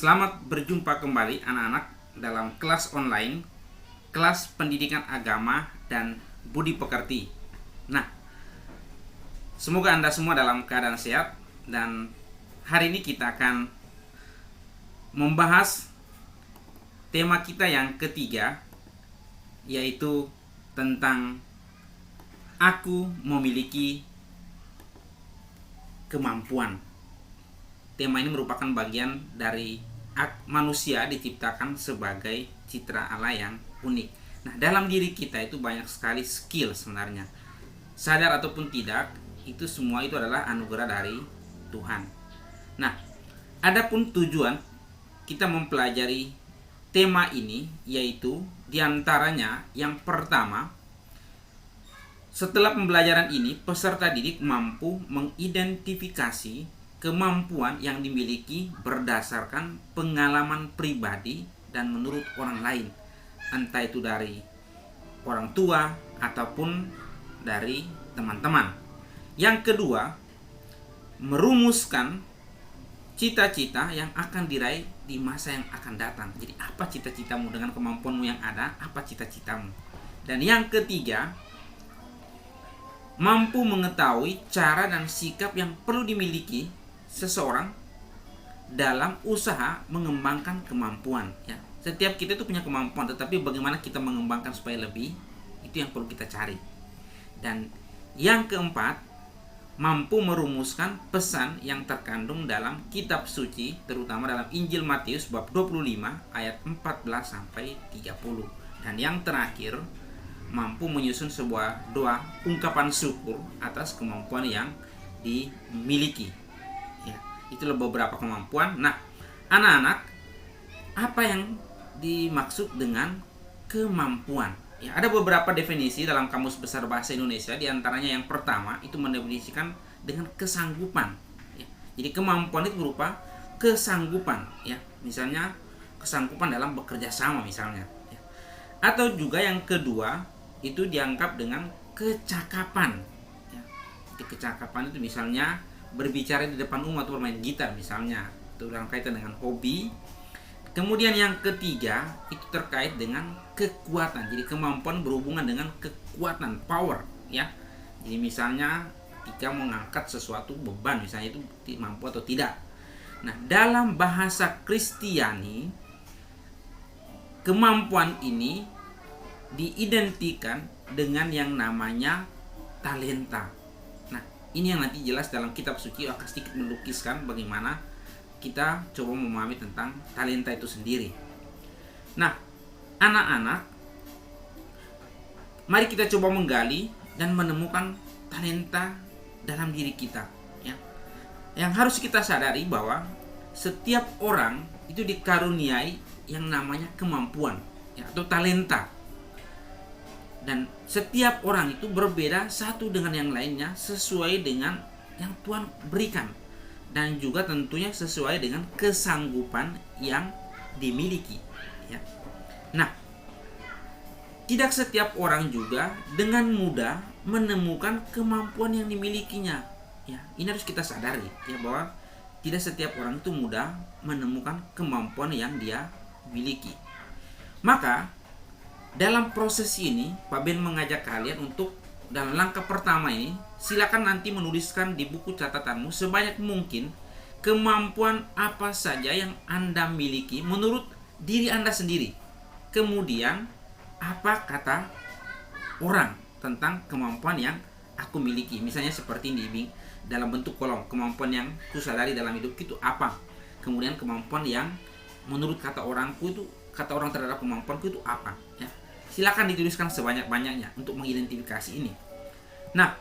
Selamat berjumpa kembali anak-anak dalam kelas online, kelas pendidikan agama dan budi pekerti. Nah, semoga Anda semua dalam keadaan sehat dan hari ini kita akan membahas tema kita yang ketiga, yaitu tentang aku memiliki kemampuan. Tema ini merupakan bagian dari manusia diciptakan sebagai citra Allah yang unik. Nah, dalam diri kita itu banyak sekali skill sebenarnya. Sadar ataupun tidak, itu semua itu adalah anugerah dari Tuhan. Nah, adapun tujuan kita mempelajari tema ini yaitu diantaranya yang pertama, setelah pembelajaran ini peserta didik mampu mengidentifikasi kemampuan yang dimiliki berdasarkan pengalaman pribadi dan menurut orang lain, entah itu dari orang tua ataupun dari teman-teman. Yang kedua, merumuskan cita-cita yang akan diraih di masa yang akan datang. Jadi apa cita-citamu dengan kemampuanmu yang ada, apa cita-citamu. Dan yang ketiga, mampu mengetahui cara dan sikap yang perlu dimiliki seseorang dalam usaha mengembangkan kemampuan. Ya, setiap kita itu punya kemampuan, tetapi bagaimana kita mengembangkan supaya lebih, itu yang perlu kita cari. Dan yang keempat, mampu merumuskan pesan yang terkandung dalam kitab suci, terutama dalam Injil Matius bab 25 ayat 14 sampai 30. Dan yang terakhir, mampu menyusun sebuah doa ungkapan syukur atas kemampuan yang dimiliki. Ya, itulah beberapa kemampuan. Nah, anak-anak, apa yang dimaksud dengan kemampuan? Ya, ada beberapa definisi dalam Kamus Besar Bahasa Indonesia. Di antaranya yang pertama itu mendefinisikan dengan kesanggupan. Ya, jadi kemampuan itu berupa kesanggupan. Ya, misalnya kesanggupan dalam bekerja sama misalnya. Ya. Atau juga yang kedua itu dianggap dengan kecakapan. Ya, jadi kecakapan itu misalnya berbicara di depan umum atau bermain gitar misalnya, itu dalam kaitan dengan hobi. Kemudian yang ketiga itu terkait dengan kekuatan. Jadi kemampuan berhubungan dengan kekuatan, power, ya. Jadi misalnya ketika mengangkat sesuatu beban misalnya itu mampu atau tidak. Nah, dalam bahasa Kristiani kemampuan ini diidentikan dengan yang namanya talenta. Ini yang nanti jelas dalam kitab suci akan sedikit melukiskan bagaimana kita coba memahami tentang talenta itu sendiri. Nah, anak-anak, mari kita coba menggali dan menemukan talenta dalam diri kita. Ya. Yang harus kita sadari bahwa setiap orang itu dikaruniai yang namanya kemampuan, ya, atau talenta. Dan setiap orang itu berbeda satu dengan yang lainnya sesuai dengan yang Tuhan berikan. Dan juga tentunya sesuai dengan kesanggupan yang dimiliki. Ya. Nah, tidak setiap orang juga dengan mudah menemukan kemampuan yang dimilikinya. Ya, ini harus kita sadari ya, bahwa tidak setiap orang itu mudah menemukan kemampuan yang dia miliki. Maka dalam proses ini, Pak Ben mengajak kalian untuk dalam langkah pertama ini, silakan nanti menuliskan di buku catatanmu sebanyak mungkin kemampuan apa saja yang Anda miliki menurut diri Anda sendiri. Kemudian, apa kata orang tentang kemampuan yang aku miliki. Misalnya seperti ini dalam bentuk kolom, kemampuan yang kusadari dalam hidup itu apa. Kemudian kemampuan yang menurut kata orangku itu, kata orang terhadap kemampuanku itu apa. Ya. Silakan dituliskan sebanyak-banyaknya untuk mengidentifikasi ini. Nah,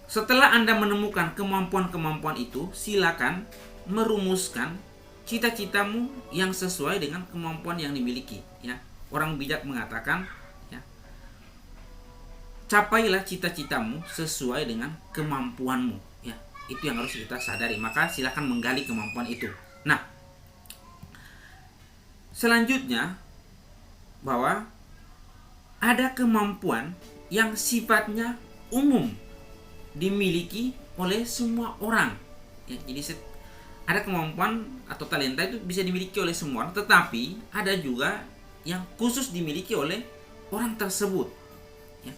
setelah Anda menemukan kemampuan-kemampuan itu, silakan merumuskan cita-citamu yang sesuai dengan kemampuan yang dimiliki. Ya, orang bijak mengatakan, ya, capailah cita-citamu sesuai dengan kemampuanmu. Ya, itu yang harus kita sadari. Maka silakan menggali kemampuan itu. Nah, selanjutnya bahwa ada kemampuan yang sifatnya umum dimiliki oleh semua orang. Ya, jadi ada kemampuan atau talenta itu bisa dimiliki oleh semua orang, tetapi ada juga yang khusus dimiliki oleh orang tersebut. Ya.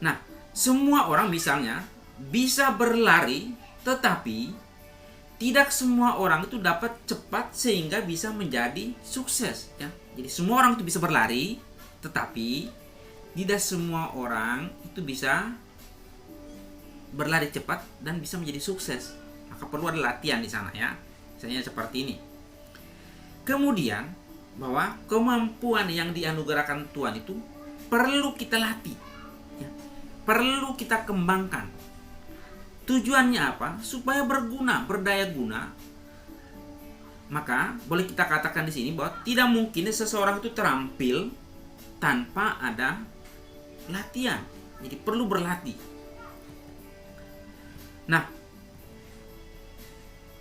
Nah, semua orang misalnya bisa berlari, tetapi tidak semua orang itu dapat cepat sehingga bisa menjadi sukses. Ya. Jadi semua orang itu bisa berlari, tetapi tidak semua orang itu bisa berlari cepat dan bisa menjadi sukses. Maka perlu ada latihan di sana ya. Misalnya seperti ini. Kemudian bahwa kemampuan yang dianugerahkan Tuhan itu perlu kita latih. Ya. Perlu kita kembangkan. Tujuannya apa? Supaya berguna, berdaya guna. Maka boleh kita katakan di sini bahwa tidak mungkin seseorang itu terampil tanpa ada latihan. Jadi perlu berlatih. Nah,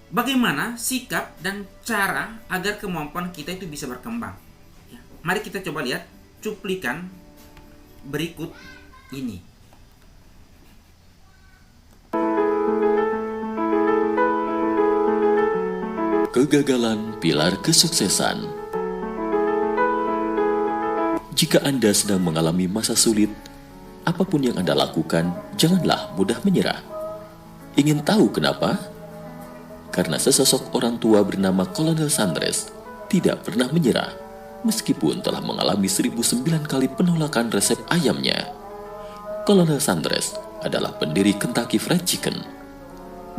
bagaimana sikap dan cara agar kemampuan kita itu bisa berkembang? Ya, mari kita coba lihat cuplikan berikut ini. Kegagalan pilar kesuksesan. Jika Anda sedang mengalami masa sulit, apapun yang Anda lakukan, janganlah mudah menyerah. Ingin tahu kenapa? Karena sesosok orang tua bernama Kolonel Sanders tidak pernah menyerah, meskipun telah mengalami 1009 kali penolakan resep ayamnya. Kolonel Sanders adalah pendiri Kentucky Fried Chicken.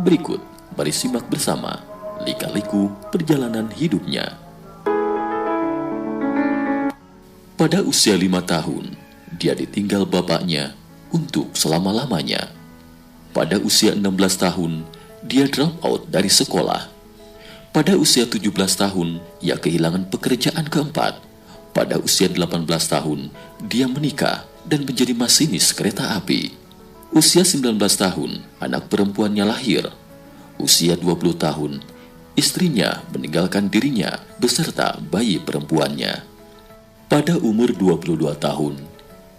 Berikut, mari simak bersama lika-liku perjalanan hidupnya. Pada usia 5 tahun, dia ditinggal bapaknya untuk selama-lamanya. Pada usia 16 tahun, dia drop out dari sekolah. Pada usia 17 tahun, ia kehilangan pekerjaan keempat. Pada usia 18 tahun, dia menikah dan menjadi masinis kereta api. Usia 19 tahun, anak perempuannya lahir. Usia 20 tahun, istrinya meninggalkan dirinya beserta bayi perempuannya. Pada umur 22 tahun,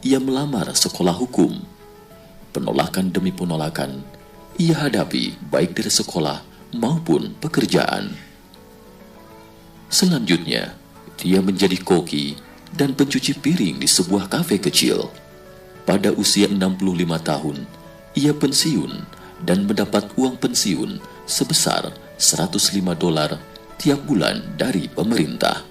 ia melamar sekolah hukum. Penolakan demi penolakan ia hadapi baik dari sekolah maupun pekerjaan. Selanjutnya, dia menjadi koki dan pencuci piring di sebuah kafe kecil. Pada usia 65 tahun, ia pensiun dan mendapat uang pensiun sebesar $105 tiap bulan dari pemerintah.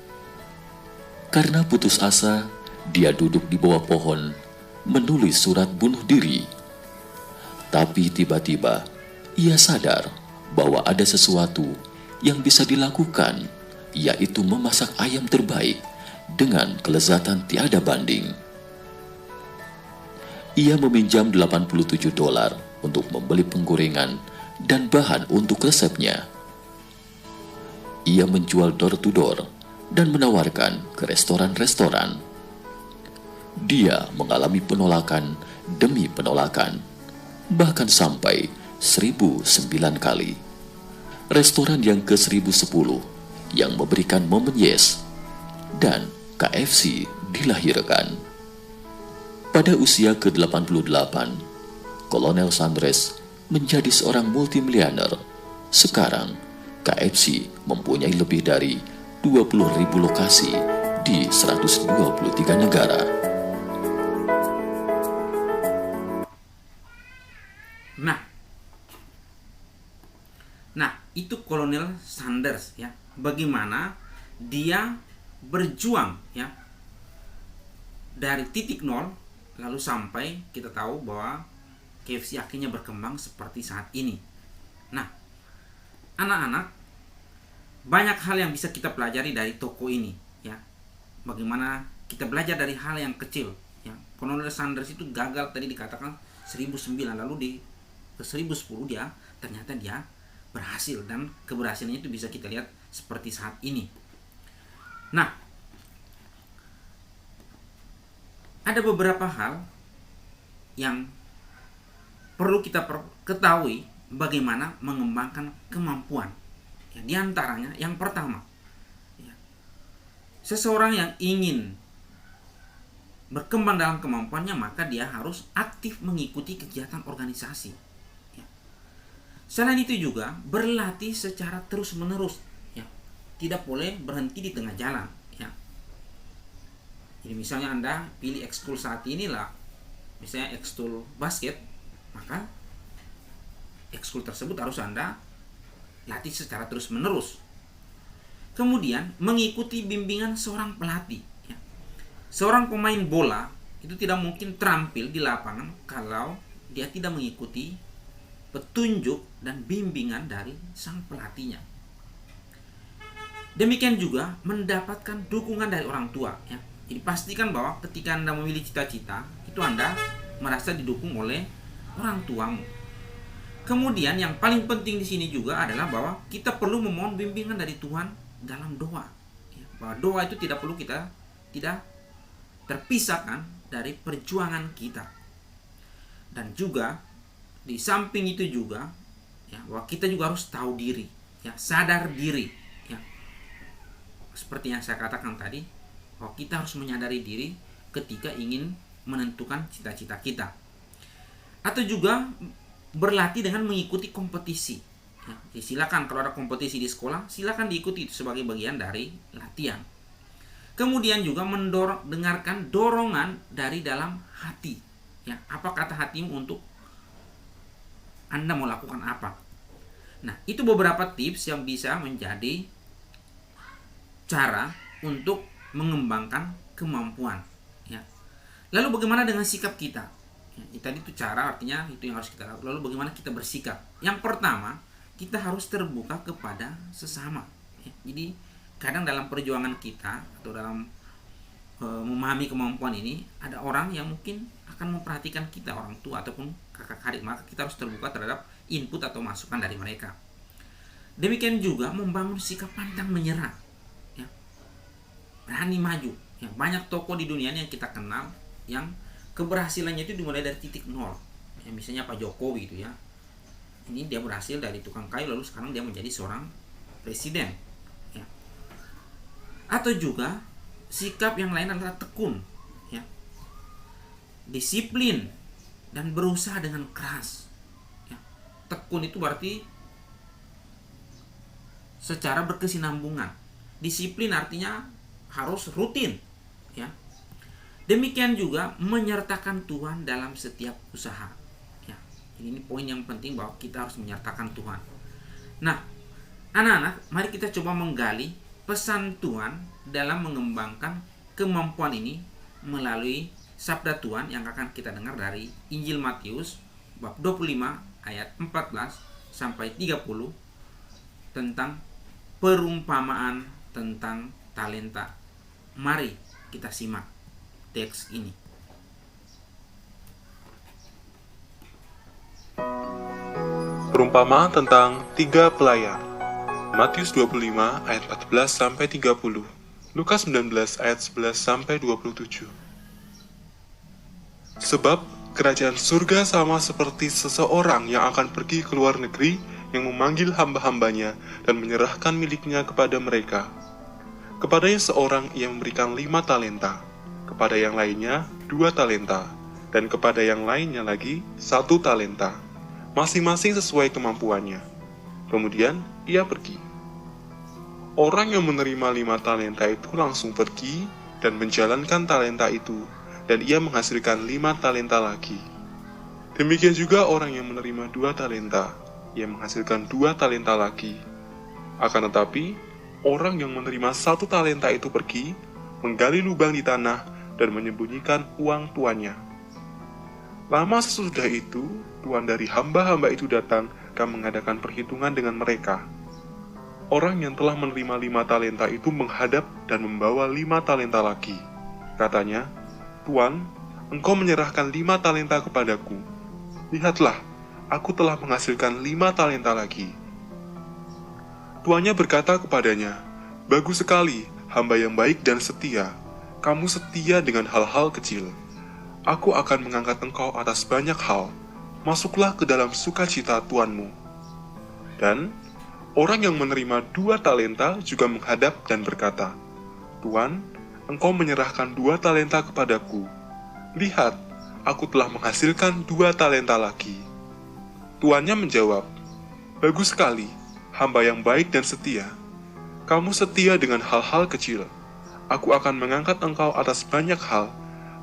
Karena putus asa, dia duduk di bawah pohon, menulis surat bunuh diri. Tapi tiba-tiba, ia sadar bahwa ada sesuatu yang bisa dilakukan, yaitu memasak ayam terbaik dengan kelezatan tiada banding. Ia meminjam $87 untuk membeli penggorengan dan bahan untuk resepnya. Ia menjual door to door dan menawarkan ke restoran-restoran. Dia mengalami penolakan demi penolakan, bahkan sampai 1009 kali. Restoran yang ke-1010 yang memberikan momen yes, dan KFC dilahirkan. Pada usia ke-88, Kolonel Sanders menjadi seorang multimiliuner. Sekarang, KFC mempunyai lebih dari 20.000 lokasi di 123 negara. Nah, itu Kolonel Sanders ya. Bagaimana dia berjuang ya dari titik nol lalu sampai kita tahu bahwa KFC akhirnya berkembang seperti saat ini. Nah, anak-anak, banyak hal yang bisa kita pelajari dari toko ini ya. Bagaimana kita belajar dari hal yang kecil ya. Kolonel Sanders itu gagal tadi dikatakan 1009, lalu di ke 1010 ternyata dia berhasil, dan keberhasilannya itu bisa kita lihat seperti saat ini. Nah, ada beberapa hal yang perlu kita ketahui bagaimana mengembangkan kemampuan. Ya, di antaranya yang pertama, ya, seseorang yang ingin berkembang dalam kemampuannya, maka dia harus aktif mengikuti kegiatan organisasi. Ya. Selain itu juga berlatih secara terus-menerus, ya. Tidak boleh berhenti di tengah jalan, ya. Jadi misalnya Anda pilih ekskul saat inilah, misalnya ekskul basket, maka ekskul tersebut harus Anda latih secara terus-menerus. Kemudian mengikuti bimbingan seorang pelatih, ya. Seorang pemain bola itu tidak mungkin terampil di lapangan kalau dia tidak mengikuti petunjuk dan bimbingan dari sang pelatihnya. Demikian juga mendapatkan dukungan dari orang tua, ya. Jadi pastikan bahwa ketika Anda memilih cita-cita, itu Anda merasa didukung oleh orang tuamu. Kemudian yang paling penting di sini juga adalah bahwa kita perlu memohon bimbingan dari Tuhan dalam doa, ya. Bahwa doa itu tidak terpisahkan dari perjuangan kita. Dan juga di samping itu juga, ya, bahwa kita juga harus tahu diri, ya, sadar diri, ya. Seperti yang saya katakan tadi, bahwa kita harus menyadari diri ketika ingin menentukan cita-cita kita. Atau juga berlatih dengan mengikuti kompetisi, ya. Jadi silakan kalau ada kompetisi di sekolah, silakan diikuti, itu sebagai bagian dari latihan. Kemudian juga dengarkan dorongan dari dalam hati, ya. Apa kata hatimu untuk Anda mau lakukan apa? Nah, itu beberapa tips yang bisa menjadi cara untuk mengembangkan kemampuan, ya. Lalu bagaimana dengan sikap kita? Ya, tadi itu cara, artinya itu yang harus kita lakukan. Lalu bagaimana kita bersikap? Yang pertama, kita harus terbuka kepada sesama, ya. Jadi kadang dalam perjuangan kita atau dalam memahami kemampuan ini, ada orang yang mungkin akan memperhatikan kita, orang tua ataupun kakak adik, maka kita harus terbuka terhadap input atau masukan dari mereka. Demikian juga membangun sikap pantang menyerah, ya. Berani maju, ya. Banyak tokoh di dunia yang kita kenal yang keberhasilannya itu dimulai dari titik nol, ya. Misalnya Pak Jokowi itu, ya, ini dia berhasil dari tukang kayu lalu sekarang dia menjadi seorang presiden, ya. Atau juga sikap yang lain adalah tekun, ya, disiplin dan berusaha dengan keras, ya. Tekun itu berarti secara berkesinambungan. Disiplin artinya harus rutin, ya. Demikian juga menyertakan Tuhan dalam setiap usaha, ya. Ini poin yang penting, bahwa kita harus menyertakan Tuhan. Nah, anak-anak, mari kita coba menggali pesan Tuhan dalam mengembangkan kemampuan ini melalui sabda Tuhan yang akan kita dengar dari Injil Matius bab 25 ayat 14 sampai 30 tentang perumpamaan tentang talenta. Mari kita simak teks ini. Perumpamaan tentang 3 pelayan. Matius 25 ayat 14 sampai 30. Lukas 19 ayat 11 sampai 27. Sebab kerajaan surga sama seperti seseorang yang akan pergi ke luar negeri, yang memanggil hamba-hambanya dan menyerahkan miliknya kepada mereka. Kepadanya seorang ia memberikan 5 talenta, kepada yang lainnya 2 talenta, dan kepada yang lainnya lagi 1 talenta, masing-masing sesuai kemampuannya. Kemudian ia pergi. Orang yang menerima 5 talenta itu langsung pergi dan menjalankan talenta itu, dan ia menghasilkan 5 talenta lagi. Demikian juga orang yang menerima 2 talenta, ia menghasilkan 2 talenta lagi. Akan tetapi, orang yang menerima 1 talenta itu pergi, menggali lubang di tanah, dan menyembunyikan uang tuannya. Lama sesudah itu, tuan dari hamba-hamba itu datang dan mengadakan perhitungan dengan mereka. Orang yang telah menerima 5 talenta itu menghadap dan membawa 5 talenta lagi. Katanya, "Tuan, engkau menyerahkan 5 talenta kepadaku. Lihatlah, aku telah menghasilkan 5 talenta lagi." Tuannya berkata kepadanya, "Bagus sekali, hamba yang baik dan setia. Kamu setia dengan hal-hal kecil. Aku akan mengangkat engkau atas banyak hal. Masuklah ke dalam sukacita tuanmu." Dan orang yang menerima 2 talenta juga menghadap dan berkata, "Tuan, engkau menyerahkan 2 talenta kepadaku. Lihat, aku telah menghasilkan 2 talenta lagi." Tuannya menjawab, Bagus sekali, hamba yang baik dan setia. Kamu setia dengan hal-hal kecil. Aku akan mengangkat engkau atas banyak hal.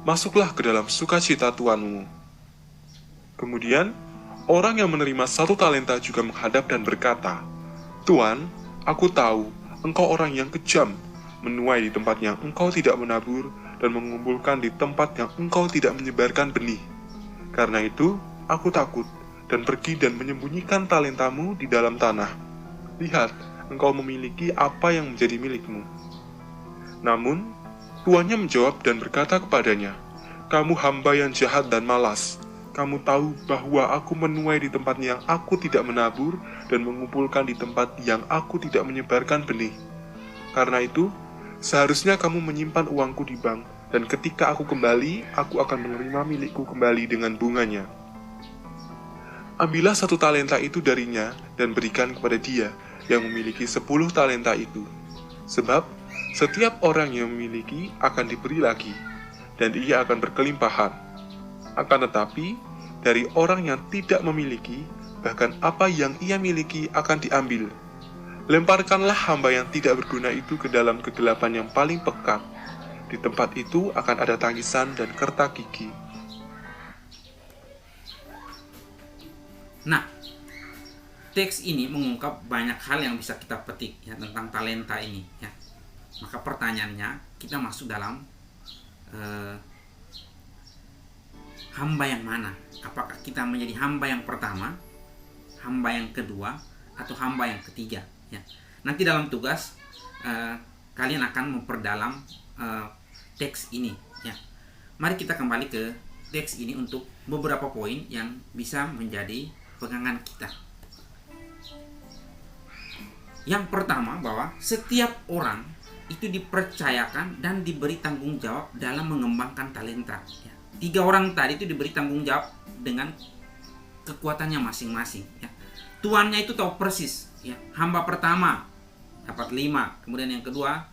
Masuklah ke dalam sukacita tuanmu. Kemudian, orang yang menerima 1 talenta juga menghadap dan berkata, Tuan, aku tahu engkau orang yang kejam, menuai di tempat yang engkau tidak menabur, dan mengumpulkan di tempat yang engkau tidak menyebarkan benih. Karena itu, aku takut, dan pergi dan menyembunyikan talentamu di dalam tanah. Lihat, engkau memiliki apa yang menjadi milikmu. Namun, tuannya menjawab dan berkata kepadanya, Kamu hamba yang jahat dan malas. Kamu tahu bahwa aku menuai di tempat yang aku tidak menabur dan mengumpulkan di tempat yang aku tidak menyebarkan benih. Karena itu, seharusnya kamu menyimpan uangku di bank, dan ketika aku kembali, aku akan menerima milikku kembali dengan bunganya. Ambillah 1 talenta itu darinya dan berikan kepada dia yang memiliki 10 talenta itu. Sebab setiap orang yang memiliki akan diberi lagi, dan ia akan berkelimpahan. Akan tetapi, dari orang yang tidak memiliki, bahkan apa yang ia miliki akan diambil. Lemparkanlah hamba yang tidak berguna itu ke dalam kegelapan yang paling pekat. Di tempat itu akan ada tangisan dan kerta gigi. Nah, teks ini mengungkap banyak hal yang bisa kita petik ya tentang talenta ini ya. Maka pertanyaannya, kita masuk dalam hamba yang mana? Apakah kita menjadi hamba yang pertama, hamba yang kedua, atau hamba yang ketiga ya. Nanti dalam tugas kalian akan memperdalam teks ini ya. Mari kita kembali ke teks ini untuk beberapa poin yang bisa menjadi pegangan kita. Yang pertama, bahwa setiap orang itu dipercayakan dan diberi tanggung jawab dalam mengembangkan talenta ya. 3 orang tadi itu diberi tanggung jawab dengan kekuatannya masing-masing ya. Tuannya itu tahu persis ya. Hamba pertama dapat 5, kemudian yang kedua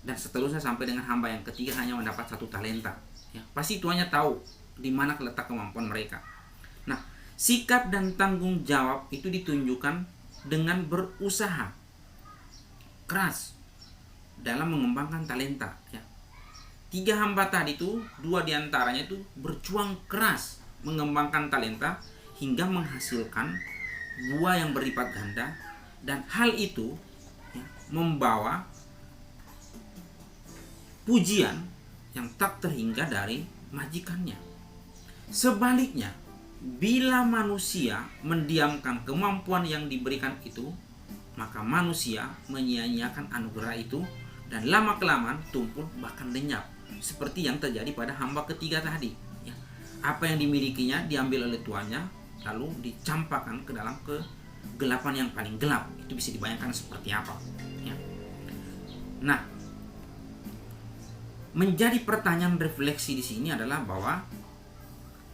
dan seterusnya sampai dengan hamba yang ketiga hanya mendapat 1 talenta ya. Pasti tuannya tahu di mana letak kemampuan mereka. Nah, sikap dan tanggung jawab itu ditunjukkan dengan berusaha keras dalam mengembangkan talenta ya. 3 hamba tadi itu, 2 diantaranya itu berjuang keras mengembangkan talenta hingga menghasilkan buah yang berlipat ganda, dan hal itu ya, membawa pujian yang tak terhingga dari majikannya. Sebaliknya, bila manusia mendiamkan kemampuan yang diberikan itu, maka manusia menyia-nyiakan anugerah itu dan lama-kelamaan tumpul bahkan lenyap, seperti yang terjadi pada hamba ketiga tadi ya. Apa yang dimilikinya diambil oleh tuannya lalu dicampakkan ke dalam kegelapan yang paling gelap. Itu bisa dibayangkan seperti apa ya. Nah, menjadi pertanyaan refleksi di sini adalah bahwa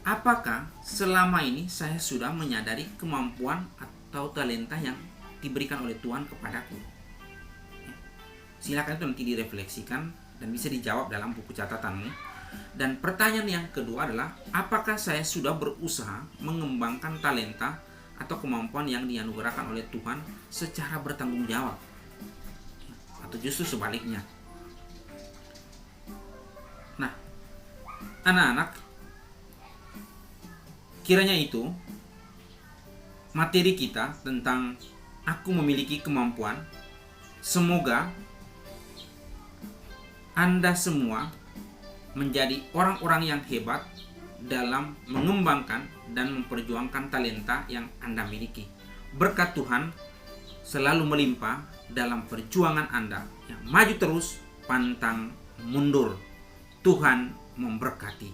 apakah selama ini saya sudah menyadari kemampuan atau talenta yang diberikan oleh Tuhan kepadaku? Silakan itu nanti direfleksikan dan bisa dijawab dalam buku catatanmu. Dan pertanyaan yang kedua adalah, apakah saya sudah berusaha mengembangkan talenta atau kemampuan yang dianugerahkan oleh Tuhan secara bertanggung jawab? Atau justru sebaliknya? Nah, anak-anak, kiranya itu materi kita tentang aku memiliki kemampuan, semoga Anda semua menjadi orang-orang yang hebat dalam mengembangkan dan memperjuangkan talenta yang Anda miliki. Berkat Tuhan selalu melimpah dalam perjuangan Anda. Maju terus, pantang mundur. Tuhan memberkati.